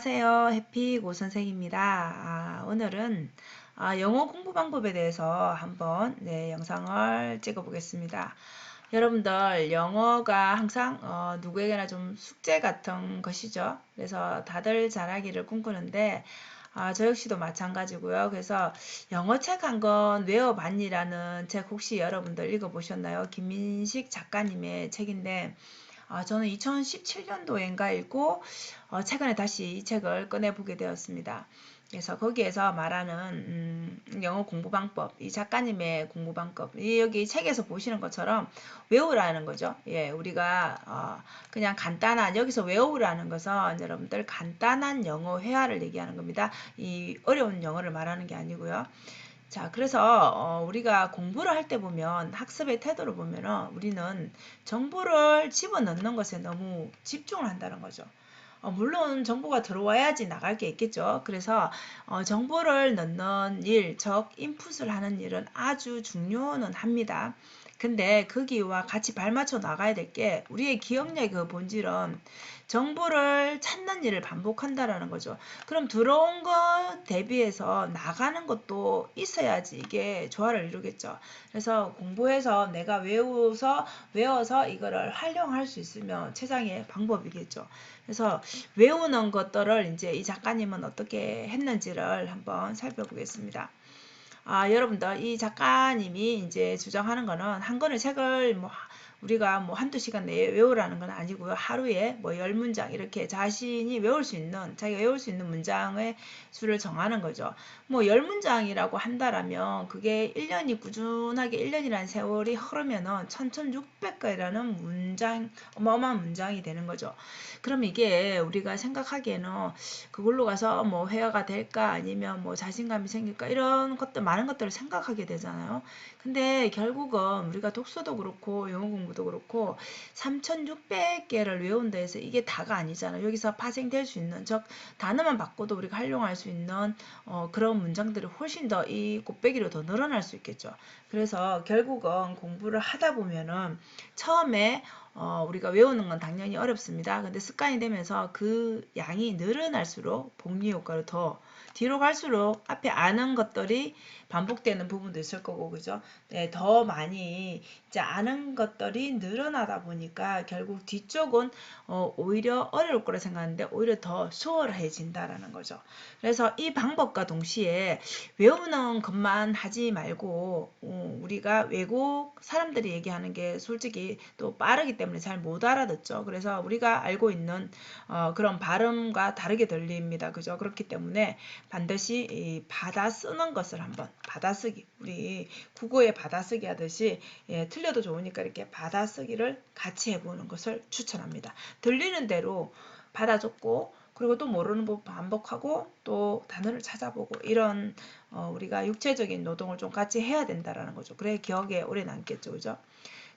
안녕하세요. 해피고 선생입니다. 오늘은 영어 공부 방법에 대해서 한번 영상을 찍어 보겠습니다. 여러분들 영어가 항상 누구에게나 좀 숙제 같은 것이죠. 그래서 다들 잘하기를 꿈꾸는데 저 역시도 마찬가지고요. 그래서 영어 책 한 권 외워봤니라는 책 혹시 여러분들 읽어보셨나요? 김민식 작가님의 책인데 저는 2017년도인가 읽고 최근에 다시 이 책을 꺼내보게 되었습니다. 그래서 거기에서 말하는 영어 공부 방법, 이 작가님의 공부 방법, 여기 책에서 보시는 것처럼 외우라는 거죠. 예, 우리가 그냥 간단한 여기서 외우라는 것은 여러분들 간단한 영어 회화를 얘기하는 겁니다. 이 어려운 영어를 말하는 게 아니고요. 자, 그래서 우리가 공부를 할 때 보면 학습의 태도를 보면은 우리는 정보를 집어넣는 것에 너무 집중을 한다는 거죠. 물론 정보가 들어와야지 나갈 게 있겠죠. 그래서 정보를 넣는 일, 즉 인풋을 하는 일은 아주 중요는 합니다. 근데 거기와 같이 발맞춰 나가야 될 게 우리의 기억력의 그 본질은 정보를 찾는 일을 반복한다라는 거죠. 그럼 들어온 것 대비해서 나가는 것도 있어야지 이게 조화를 이루겠죠. 그래서 공부해서 내가 외워서 이거를 활용할 수 있으면 최상의 방법이겠죠. 그래서 외우는 것들을 이제 이 작가님은 어떻게 했는지를 한번 살펴보겠습니다. 여러분들 이 작가님이 이제 주장하는 거는 한 권의 책을 우리가 한두 시간 내에 외우라는 건 아니고요. 하루에 10문장 이렇게 자신이 외울 수 있는, 자기가 외울 수 있는 문장의 수를 정하는 거죠. 10문장이라고 한다라면 그게 1년이 꾸준하게 1년이라는 세월이 흐르면은 1600개라는 문장, 어마어마한 문장이 되는 거죠. 그럼 이게 우리가 생각하기에는 그걸로 가서 회화가 될까 아니면 자신감이 생길까 이런 것들 많은 것들을 생각하게 되잖아요. 근데 결국은 우리가 독서도 그렇고 영어 공부도 그렇고 3600개를 외운다 해서 이게 다가 아니잖아요. 여기서 파생될 수 있는 즉 단어만 바꿔도 우리가 활용할 수 있는 그런 문장들이 훨씬 더 이 곱빼기로 더 늘어날 수 있겠죠. 그래서 결국은 공부를 하다 보면은 처음에 우리가 외우는 건 당연히 어렵습니다. 근데 습관이 되면서 그 양이 늘어날수록 복리 효과를 더 뒤로 갈수록 앞에 아는 것들이 반복되는 부분도 있을 거고 그죠? 네, 더 많이 이제 아는 것들이 늘어나다 보니까 결국 뒤쪽은 오히려 어려울 거라 생각하는데 오히려 더 수월해진다라는 거죠. 그래서 이 방법과 동시에 외우는 것만 하지 말고 우리가 외국 사람들이 얘기하는 게 솔직히 또 빠르기 때문에 잘 못 알아듣죠. 그래서 우리가 알고 있는 그런 발음과 다르게 들립니다. 그죠? 그렇기 때문에 반드시 이 받아 쓰는 것을 한번 받아쓰기 우리 국어의 받아쓰기 하듯이 틀려도 좋으니까 이렇게 받아쓰기를 같이 해보는 것을 추천합니다. 들리는 대로 받아 적고 그리고 또 모르는 법 반복하고 또 단어를 찾아보고 이런 우리가 육체적인 노동을 좀 같이 해야 된다라는 거죠. 그래 기억에 오래 남겠죠. 그죠?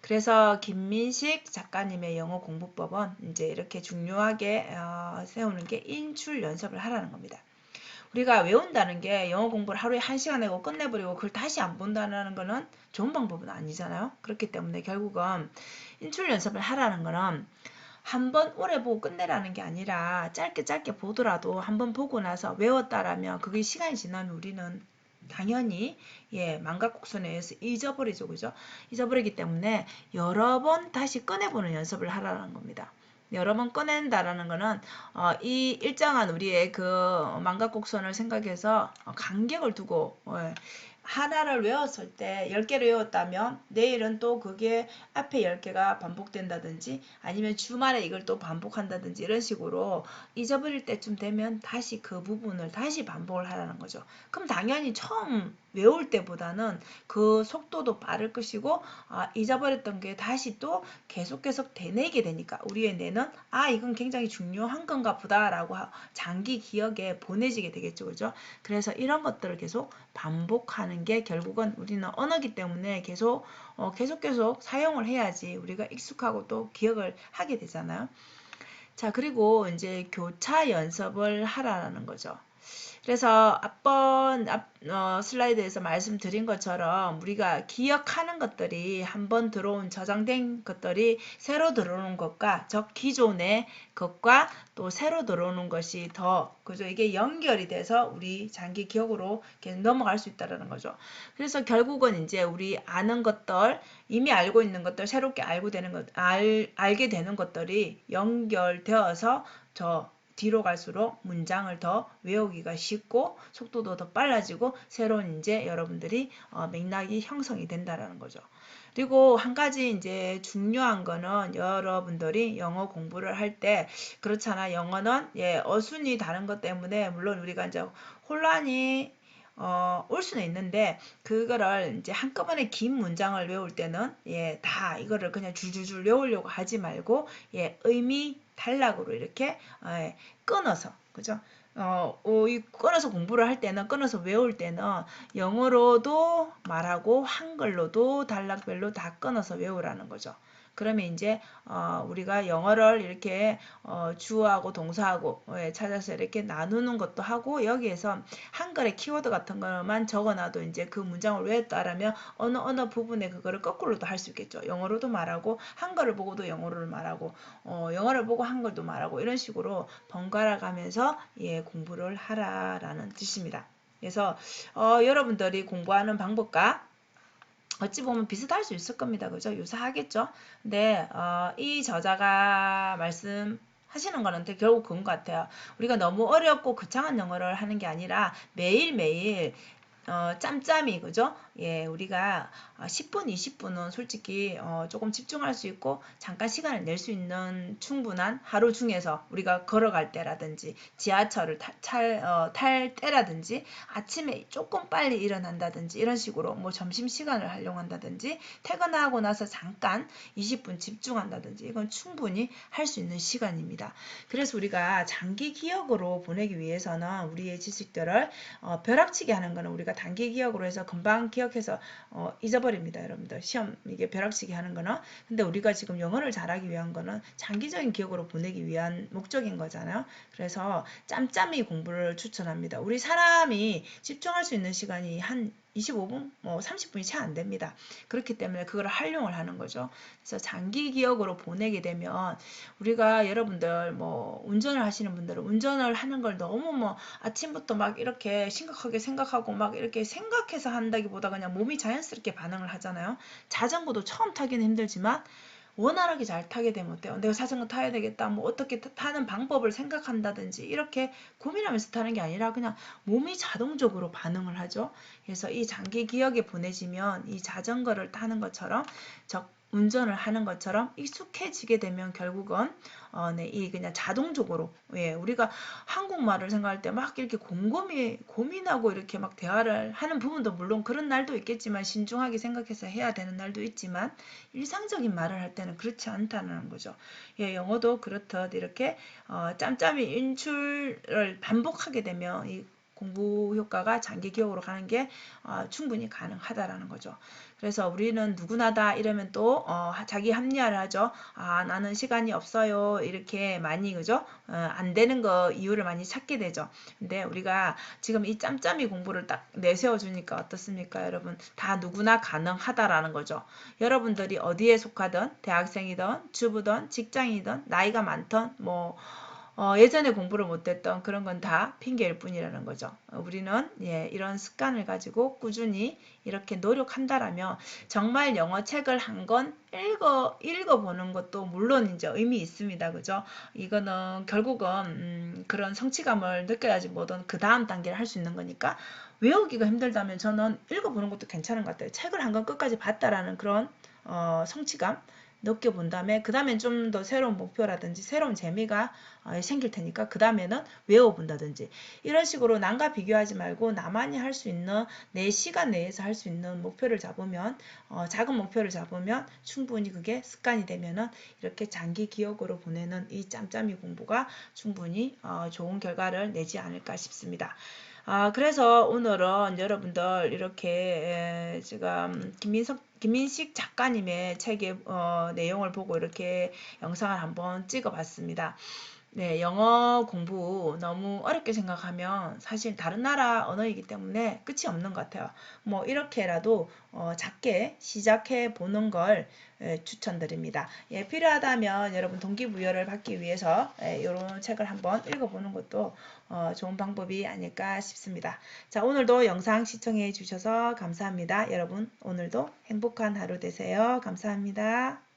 그래서 김민식 작가님의 영어 공부법은 이제 이렇게 중요하게 세우는 게 인출 연습을 하라는 겁니다. 우리가 외운다는 게 영어 공부를 하루에 1시간 내고 끝내버리고 그걸 다시 안 본다는 거는 좋은 방법은 아니잖아요. 그렇기 때문에 결국은 인출 연습을 하라는 거는 한 번 오래 보고 끝내라는 게 아니라 짧게 짧게 보더라도 한 번 보고 나서 외웠다라면 그게 시간이 지나면 우리는 당연히 망각곡선에 의해서 잊어버리죠. 그죠? 잊어버리기 때문에 여러 번 다시 꺼내보는 연습을 하라는 겁니다. 여러 번 꺼낸다라는 거는 이 일정한 우리의 그 망각곡선을 생각해서 간격을 두고 하나를 외웠을 때 10개를 외웠다면 내일은 또 그게 앞에 10개가 반복된다든지 아니면 주말에 이걸 또 반복한다든지 이런 식으로 잊어버릴 때쯤 되면 다시 그 부분을 다시 반복을 하라는 거죠. 그럼 당연히 처음 외울 때보다는 그 속도도 빠를 것이고 잊어버렸던 게 다시 또 계속 되뇌게 되니까 우리의 뇌는 이건 굉장히 중요한 건가 보다라고 장기 기억에 보내지게 되겠죠. 그죠? 그래서 이런 것들을 계속 반복하는 게 결국은 우리는 언어기 때문에 계속 사용을 해야지 우리가 익숙하고 또 기억을 하게 되잖아요. 자, 그리고 이제 교차 연습을 하라는 거죠. 그래서 앞 슬라이드에서 말씀드린 것처럼 우리가 기억하는 것들이 한번 들어온 저장된 것들이 새로 들어오는 것과 기존의 것과 또 새로 들어오는 것이 더 그죠? 이게 연결이 돼서 우리 장기 기억으로 계속 넘어갈 수 있다는 거죠. 그래서 결국은 이제 우리 아는 것들, 이미 알고 있는 것들, 새롭게 알게 되는 것들이 연결되어서 뒤로 갈수록 문장을 더 외우기가 쉽고 속도도 더 빨라지고 새로운 이제 여러분들이 맥락이 형성이 된다라는 거죠. 그리고 한 가지 이제 중요한 거는 여러분들이 영어 공부를 할 때 그렇잖아. 영어는 어순이 다른 것 때문에 물론 우리가 이제 혼란이 올 수는 있는데 그거를 이제 한꺼번에 긴 문장을 외울 때는 다 이거를 그냥 줄줄줄 외우려고 하지 말고 의미 단락으로 이렇게 끊어서 그죠? 이 끊어서 공부를 할 때는 끊어서 외울 때는 영어로도 말하고 한글로도 단락별로 다 끊어서 외우라는 거죠. 그러면 이제 우리가 영어를 이렇게 주어하고 동사하고 찾아서 이렇게 나누는 것도 하고 여기에서 한글의 키워드 같은 거만 적어놔도 이제 그 문장을 외웠다라면 어느 부분에 그거를 거꾸로도 할 수 있겠죠. 영어로도 말하고 한글을 보고도 영어를 말하고 영어를 보고 한글도 말하고 이런 식으로 번갈아 가면서 공부를 하라라는 뜻입니다. 그래서 여러분들이 공부하는 방법과 어찌 보면 비슷할 수 있을 겁니다. 그죠? 유사하겠죠? 근데 이 저자가 말씀하시는 거는 결국 그런 것 같아요. 우리가 너무 어렵고 거창한 영어를 하는 게 아니라 매일매일 짬짬이 그죠? 우리가 10분, 20분은 솔직히 조금 집중할 수 있고 잠깐 시간을 낼 수 있는 충분한 하루 중에서 우리가 걸어갈 때라든지 지하철을 탈 때라든지 아침에 조금 빨리 일어난다든지 이런 식으로 뭐 점심시간을 활용한다든지 퇴근하고 나서 잠깐 20분 집중한다든지 이건 충분히 할 수 있는 시간입니다. 그래서 우리가 장기 기억으로 보내기 위해서는 우리의 지식들을 벼락치기 하는 거는 우리가 단기 기억으로 해서 금방 기억해서 잊어버립니다. 여러분들 시험 이게 벼락치기 하는 거는 근데 우리가 지금 영어를 잘하기 위한 거는 장기적인 기억으로 보내기 위한 목적인 거잖아요. 그래서 짬짬이 공부를 추천합니다. 우리 사람이 집중할 수 있는 시간이 한 25분, 뭐 30분이 채 안 됩니다. 그렇기 때문에 그걸 활용을 하는 거죠. 그래서 장기 기억으로 보내게 되면 우리가 여러분들 뭐 운전을 하시는 분들은 운전을 하는 걸 너무 뭐 아침부터 막 이렇게 심각하게 생각하고 막 이렇게 생각해서 한다기보다 그냥 몸이 자연스럽게 반응을 하잖아요. 자전거도 처음 타기는 힘들지만 원활하게 잘 타게 되면 어때요? 내가 자전거 타야 되겠다. 뭐 어떻게 타는 방법을 생각한다든지 이렇게 고민하면서 타는 게 아니라 그냥 몸이 자동적으로 반응을 하죠. 그래서 이 장기 기억에 보내지면 이 자전거를 타는 것처럼 운전을 하는 것처럼 익숙해지게 되면 결국은 이 그냥 자동적으로 우리가 한국말을 생각할 때 막 이렇게 곰곰이 고민하고 이렇게 막 대화를 하는 부분도 물론 그런 날도 있겠지만 신중하게 생각해서 해야 되는 날도 있지만 일상적인 말을 할 때는 그렇지 않다는 거죠. 영어도 그렇듯 이렇게 짬짬이 인출을 반복하게 되면 이 공부 효과가 장기 기억으로 가는 게 충분히 가능하다라는 거죠. 그래서 우리는 누구나다 이러면 또 자기 합리화를 하죠. 나는 시간이 없어요. 이렇게 많이 그죠? 안 되는 거 이유를 많이 찾게 되죠. 근데 우리가 지금 이 짬짬이 공부를 딱 내세워 주니까 어떻습니까, 여러분? 다 누구나 가능하다라는 거죠. 여러분들이 어디에 속하든 대학생이든 주부든 직장이든 나이가 많든 뭐 예전에 공부를 못했던 그런 건 다 핑계일 뿐이라는 거죠. 우리는 이런 습관을 가지고 꾸준히 이렇게 노력한다라면 정말 영어 책을 한 권 읽어보는 것도 물론 이제 의미 있습니다. 그죠? 이거는 결국은 그런 성취감을 느껴야지 뭐든 그 다음 단계를 할 수 있는 거니까 외우기가 힘들다면 저는 읽어보는 것도 괜찮은 것 같아요. 책을 한 권 끝까지 봤다라는 그런 성취감 느껴본 다음에 그 다음엔 좀 더 새로운 목표라든지 새로운 재미가 생길 테니까 그 다음에는 외워본다든지 이런 식으로 남과 비교하지 말고 나만이 할 수 있는 내 시간 내에서 할 수 있는 목표를 잡으면 작은 목표를 잡으면 충분히 그게 습관이 되면은 이렇게 장기 기억으로 보내는 이 짬짬이 공부가 충분히 좋은 결과를 내지 않을까 싶습니다. 그래서 오늘은 여러분들 이렇게 지금 김민식 작가님의 책의 내용을 보고 이렇게 영상을 한번 찍어 봤습니다. 네, 영어 공부 너무 어렵게 생각하면 사실 다른 나라 언어이기 때문에 끝이 없는 것 같아요. 뭐 이렇게라도 작게 시작해 보는 걸 추천드립니다. 예, 필요하다면 여러분 동기부여를 받기 위해서 이런 책을 한번 읽어보는 것도 좋은 방법이 아닐까 싶습니다. 자, 오늘도 영상 시청해 주셔서 감사합니다. 여러분 오늘도 행복한 하루 되세요. 감사합니다.